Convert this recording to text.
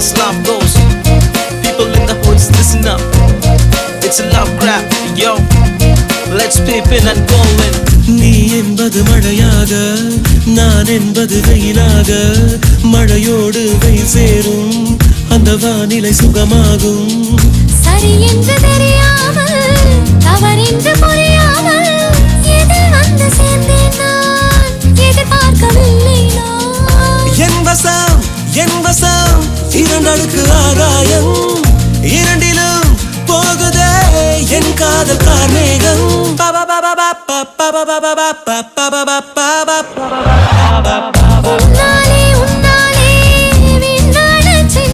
fast love goes. People in the hoods, listen up. It's a love grab, yo. Let's peep in and go in. நீ என்பது மழையாக, நான் என்பது வெயிலாக, மழையோடு வெயில் சேரும், அந்த வானிலை சுகமாகும். சரி என்று தெரியாமல், தவறென்று புரியாமல், எதில் வந்து சேர்ந்தேன் நான், எதிர்பார்க்கவில்லை நான். என் வசம் இரண்டடுக்கு ஆகாயம், இரண்டிலும் போகுதே என் காதல் கார்மேகம். பா பா பா பா பா பா பா பா பா பா பா பா பா பா பா.